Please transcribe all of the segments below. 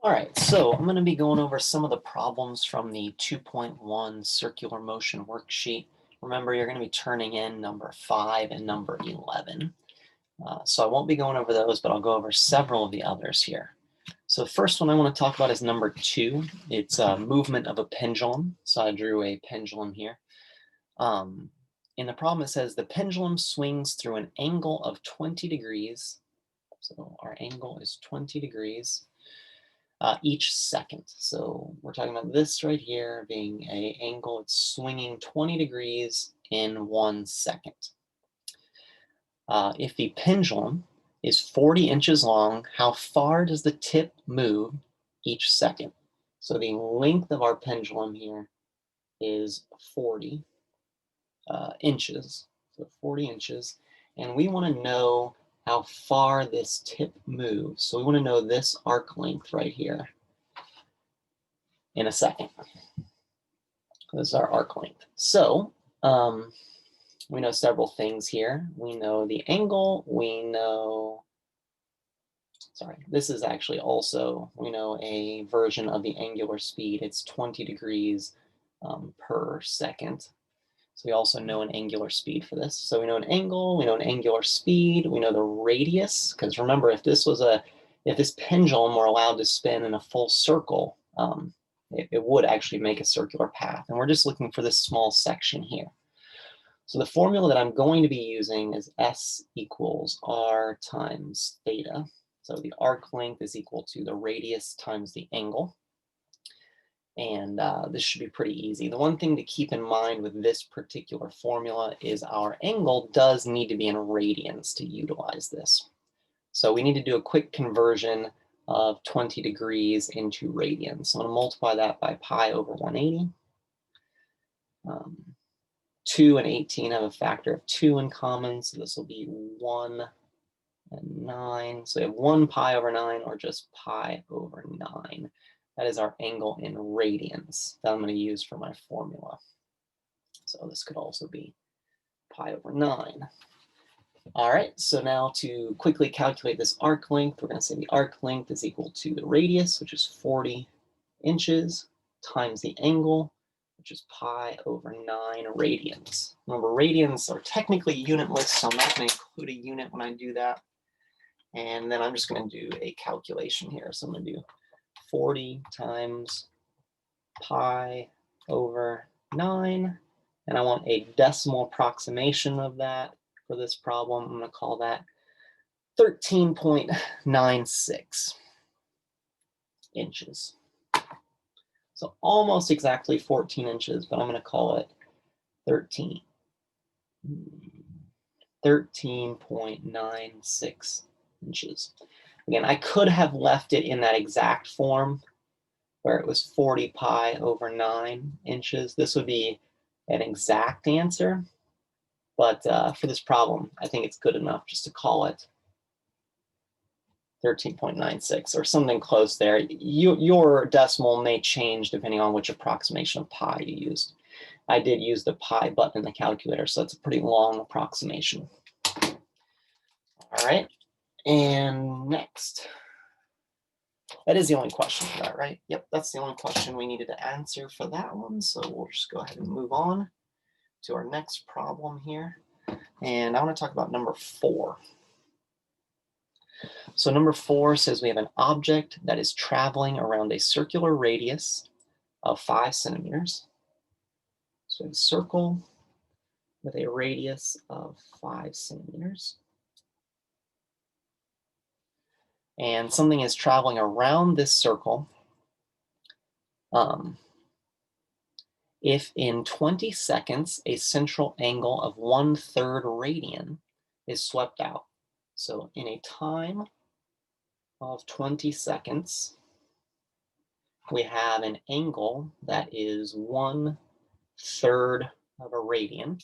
All right, so I'm going to be going over some of the problems from the 2.1 circular motion worksheet. Remember, you're going to be turning in number 5 and number 11. So I won't be going over those, but I'll go over several of the others here. So the first one I want to talk about is number 2. It's movement of a pendulum. So I drew a pendulum here. In the problem, it says the pendulum swings through an angle of 20 degrees. So our angle is 20 degrees. Each second. So we're talking about this right here being an angle, it's swinging 20 degrees in 1 second. If the pendulum is 40 inches long, how far does the tip move each second? So the length of our pendulum here is 40 inches, so 40 inches, and we want to know how far this tip moves. So we want to know this arc length right here in a second. This is our arc length. So we know several things here. We know the angle, we know, this is actually also, we know a version of the angular speed. It's 20 degrees per second. So we also know an angular speed for this. So we know an angle, we know an angular speed, we know the radius, because remember, if this pendulum were allowed to spin in a full circle, it would actually make a circular path. And we're just looking for this small section here. So the formula that I'm going to be using is S equals R times theta. So the arc length is equal to the radius times the angle. And this should be pretty easy. The one thing to keep in mind with this particular formula is our angle does need to be in radians to utilize this. So we need to do a quick conversion of 20 degrees into radians. So I'm going to multiply that by pi over 180. 2 and 18 have a factor of 2 in common, so this will be 1 and 9. So we have 1 pi over 9 or just pi over 9. That is our angle in radians that I'm going to use for my formula. So this could also be pi over 9. All right, so now to quickly calculate this arc length, we're going to say the arc length is equal to the radius, which is 40 inches, times the angle, which is pi over 9 radians. Remember, radians are technically unitless, so I'm not going to include a unit when I do that. And then I'm just going to do a calculation here. So I'm going to do 40 times pi over 9, and I want a decimal approximation of that for this problem. I'm going to call that 13.96 inches. So almost exactly 14 inches, but I'm going to call it 13.96 inches. Again, I could have left it in that exact form where it was 40 pi over 9 inches. This would be an exact answer, but for this problem, I think it's good enough just to call it 13.96 or something close there. Your decimal may change depending on which approximation of pi you used. I did use the pi button in the calculator, so that's a pretty long approximation. All right, and next. That is the only question for that, right? Yep, that's the only question we needed to answer for that one. So we'll just go ahead and move on to our next problem here. And I want to talk about number 4. So number 4 says we have an object that is traveling around a circular radius of 5 centimeters. So we have a circle with a radius of 5 centimeters. And something is traveling around this circle. If in 20 seconds, a central angle of 1/3 radian is swept out. So in a time of 20 seconds, we have an angle that is 1/3 of a radian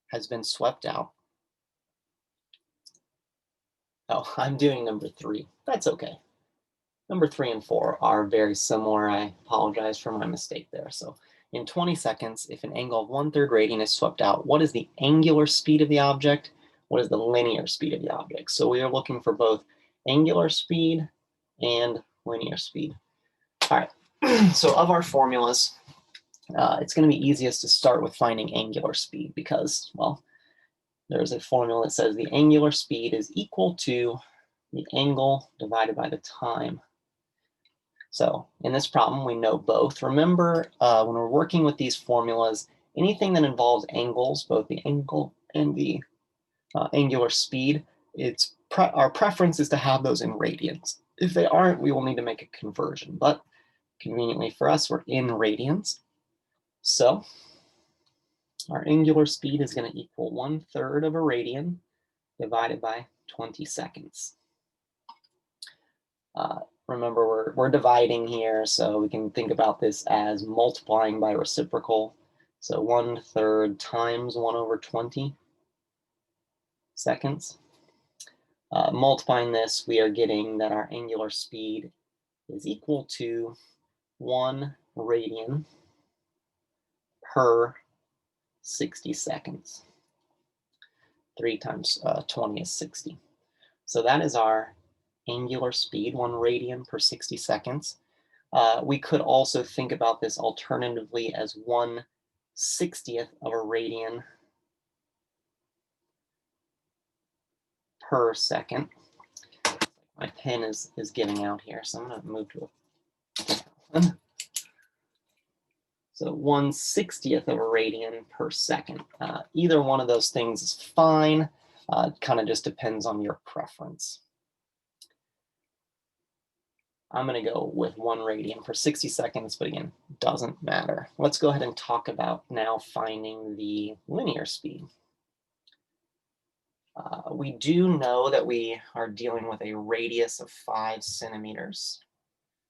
has been swept out. Oh, I'm doing number 3. That's okay. Number 3 and 4 are very similar. I apologize for my mistake there. So in 20 seconds, if an angle of 1/3 radian is swept out, what is the angular speed of the object? What is the linear speed of the object? So we are looking for both angular speed and linear speed. All right, so of our formulas, it's going to be easiest to start with finding angular speed because, well, there's a formula that says the angular speed is equal to the angle divided by the time. So in this problem, we know both. Remember, when we're working with these formulas, anything that involves angles, both the angle and the angular speed, our preference is to have those in radians. If they aren't, we will need to make a conversion. But conveniently for us, we're in radians. So our angular speed is going to equal 1/3 of a radian divided by 20 seconds. Remember, we're dividing here, so we can think about this as multiplying by reciprocal. So 1/3 times 1/20 seconds. Multiplying this, we are getting that our angular speed is equal to 1 radian per 60 seconds. 3 times 20 is 60. So that is our angular speed, 1 radian per 60 seconds. We could also think about this alternatively as 1/60th of a radian per second. My pen is giving out here, so I'm going to move to a So 1/60th of a radian per second. Either one of those things is fine. It kind of just depends on your preference. I'm going to go with 1 radian per 60 seconds, but again, doesn't matter. Let's go ahead and talk about now finding the linear speed. We do know that we are dealing with a radius of 5 centimeters.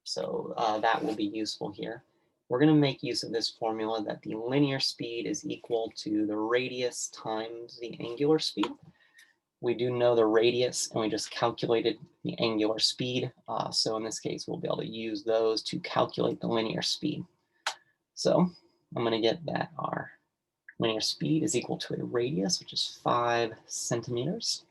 So that will be useful here. We're going to make use of this formula that the linear speed is equal to the radius times the angular speed. We do know the radius, and we just calculated the angular speed. So in this case, we'll be able to use those to calculate the linear speed. So I'm going to get that our linear speed is equal to a radius, which is 5 centimeters,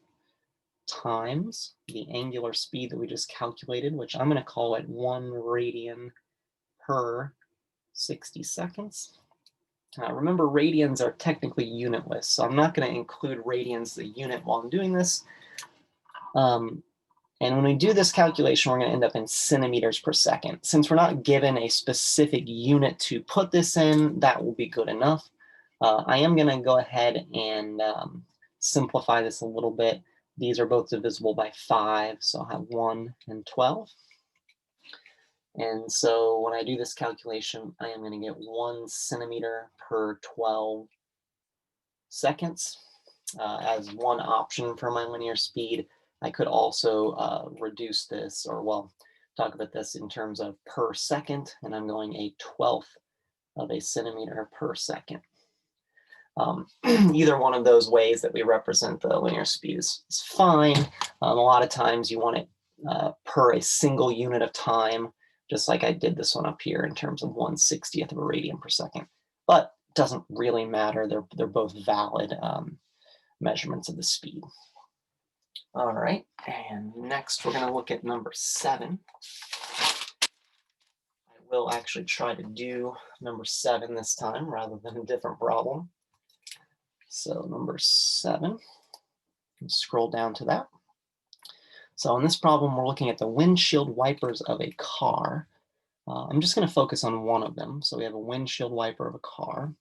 times the angular speed that we just calculated, which I'm going to call it 1 radian per 60 seconds. Remember, radians are technically unitless, so I'm not going to include radians as a unit while I'm doing this. And when we do this calculation, we're going to end up in centimeters per second. Since we're not given a specific unit to put this in, that will be good enough. I am going to go ahead and simplify this a little bit. These are both divisible by 5, so I'll have 1 and 12. And so when I do this calculation, I am going to get 1 centimeter per 12 seconds as one option for my linear speed. I could also reduce this, or well, talk about this in terms of per second, and I'm going 1/12 of a centimeter per second. Either one of those ways that we represent the linear speed is fine. A lot of times you want it per a single unit of time, just like I did this one up here in terms of 1/60th of a radian per second. But it doesn't really matter. They're both valid measurements of the speed. All right, and next we're going to look at number 7. I will actually try to do number 7 this time rather than a different problem. So number 7, scroll down to that. So in this problem, we're looking at the windshield wipers of a car. I'm just going to focus on one of them. So we have a windshield wiper of a car,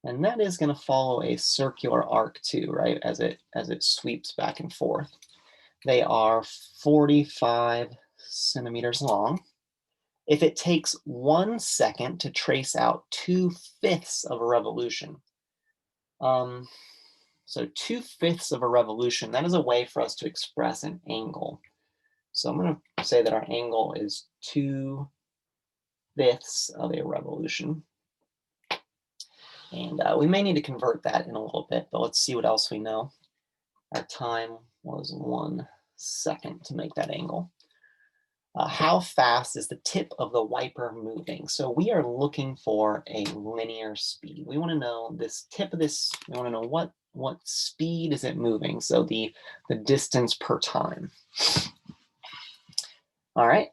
and that is going to follow a circular arc too, right? As it sweeps back and forth. They are 45 centimeters long. If it takes 1 second to trace out 2/5 of a revolution, so 2/5 of a revolution, that is a way for us to express an angle. So I'm going to say that our angle is 2/5 of a revolution. And we may need to convert that in a little bit, but let's see what else we know. Our time was 1 second to make that angle. How fast is the tip of the wiper moving? So we are looking for a linear speed. We want to know this tip of this, we want to know what speed is it moving? So the distance per time. All right,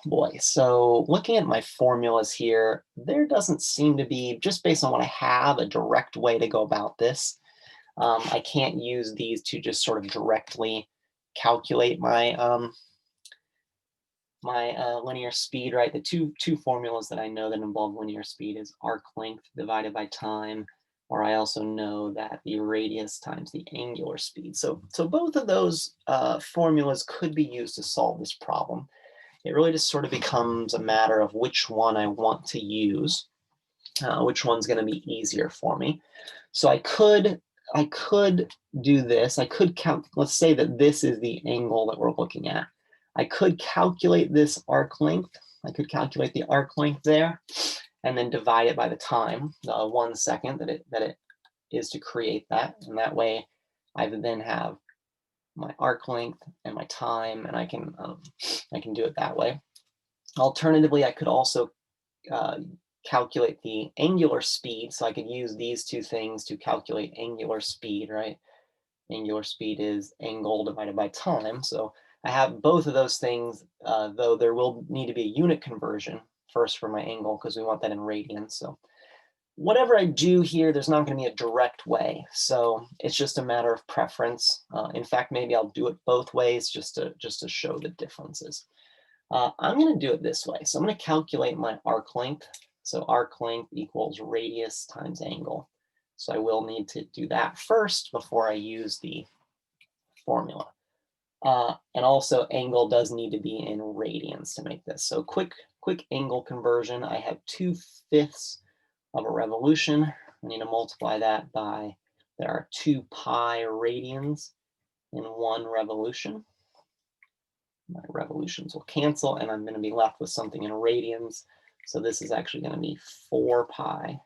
boy. So looking at my formulas here, there doesn't seem to be, just based on what I have, a direct way to go about this. I can't use these to just sort of directly calculate my linear speed, right? The two formulas that I know that involve linear speed is arc length divided by time, or I also know that the radius times the angular speed. So both of those formulas could be used to solve this problem. It really just sort of becomes a matter of which one I want to use, which one's going to be easier for me. So I could do this. I could count, let's say that this is the angle that we're looking at. I could calculate this arc length. I could calculate the arc length there and then divide it by the time, the 1 second that it is to create that. And that way I would then have my arc length and my time, and I can do it that way. Alternatively, I could also uh, calculate the angular speed. So I could use these two things to calculate angular speed, right? Angular speed is angle divided by time. So I have both of those things, though there will need to be a unit conversion first for my angle because we want that in radians. So whatever I do here, there's not going to be a direct way. So it's just a matter of preference. In fact, maybe I'll do it both ways just to show the differences. I'm going to do it this way. So I'm going to calculate my arc length. So arc length equals radius times angle. So I will need to do that first before I use the formula. And also angle does need to be in radians to make this. So quick angle conversion. I have 2/5 of a revolution. I need to multiply that by, there are 2 pi radians in 1 revolution. My revolutions will cancel, and I'm going to be left with something in radians. So this is actually going to be 4 pi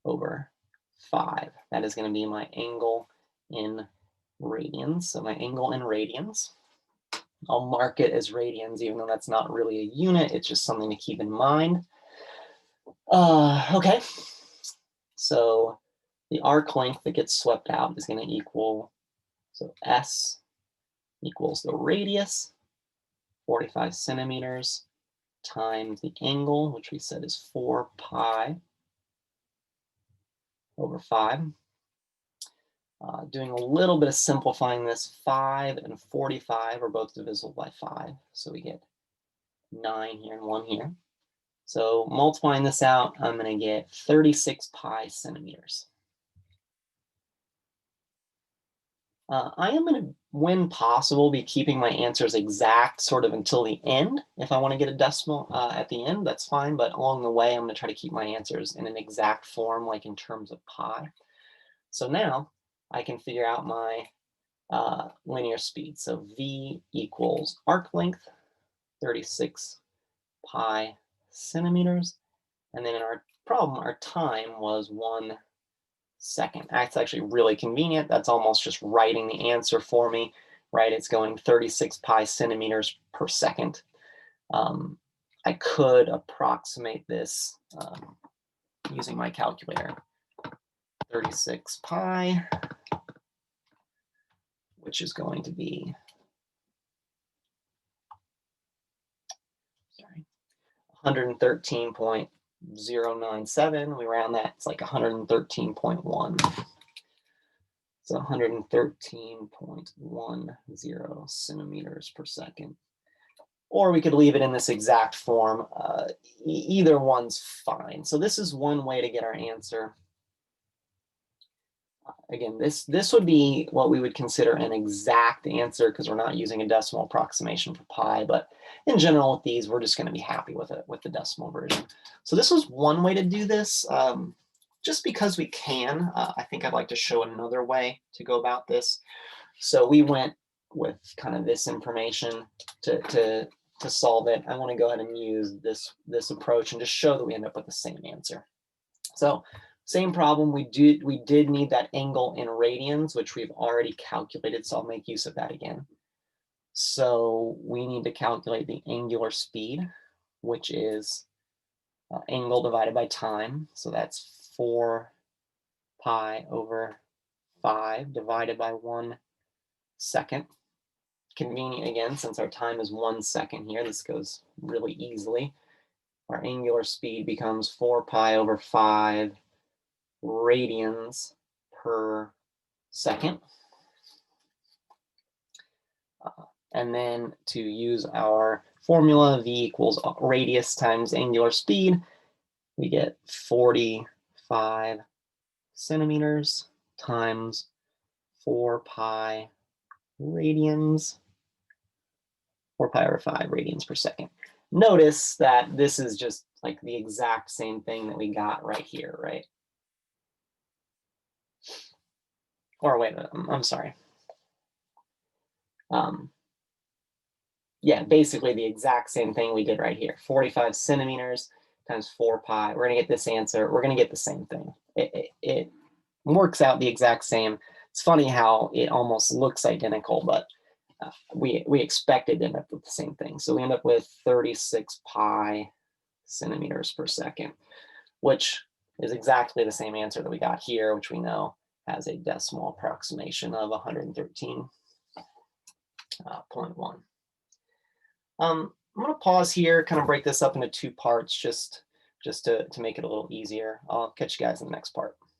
over 5. That is going to be my angle in radians. So my angle in radians, I'll mark it as radians, even though that's not really a unit. It's just something to keep in mind. Okay. So the arc length that gets swept out is going to equal, so S equals the radius, 45 centimeters, times the angle, which we said is 4 pi over 5. Doing a little bit of simplifying this, 5 and 45 are both divisible by 5. So we get 9 here and 1 here. So multiplying this out, I'm going to get 36 pi centimeters. I am going to, when possible, be keeping my answers exact sort of until the end. If I want to get a decimal at the end, that's fine. But along the way, I'm going to try to keep my answers in an exact form, like in terms of pi. So now I can figure out my linear speed. So V equals arc length, 36 pi centimeters. And then in our problem, our time was 1 second. That's actually really convenient. That's almost just writing the answer for me, right? It's going 36 pi centimeters per second. I could approximate this using my calculator. 36 pi, which is going to be, sorry, 113.097. We round that, it's like 113.1. So 113.10 centimeters per second. Or we could leave it in this exact form. Either one's fine. So this is one way to get our answer. Again, this would be what we would consider an exact answer because we're not using a decimal approximation for pi. But in general, with these, we're just going to be happy with it with the decimal version. So this was one way to do this. Just because we can, I think I'd like to show another way to go about this. So we went with kind of this information to solve it. I want to go ahead and use this approach and just show that we end up with the same answer. So same problem, we did need that angle in radians, which we've already calculated, so I'll make use of that again. So we need to calculate the angular speed, which is angle divided by time. So that's 4 pi over 5 divided by 1 second. convenient again, since our time is 1 second here, this goes really easily. Our angular speed becomes 4 pi over 5 radians per second. And then to use our formula, v equals radius times angular speed, we get 45 centimeters times 4 pi radians, 4 pi over 5 radians per second. Notice that this is just like the exact same thing that we got right here, right? Or wait, I'm sorry. Yeah, basically the exact same thing we did right here. 45 centimeters times 4 pi. We're going to get this answer. We're going to get the same thing. It works out the exact same. It's funny how it almost looks identical, but we expected to end up with the same thing. So we end up with 36 pi centimeters per second, which is exactly the same answer that we got here, which we know has a decimal approximation of 113.1. I'm going to pause here, kind of break this up into 2 parts just to make it a little easier. I'll catch you guys in the next part.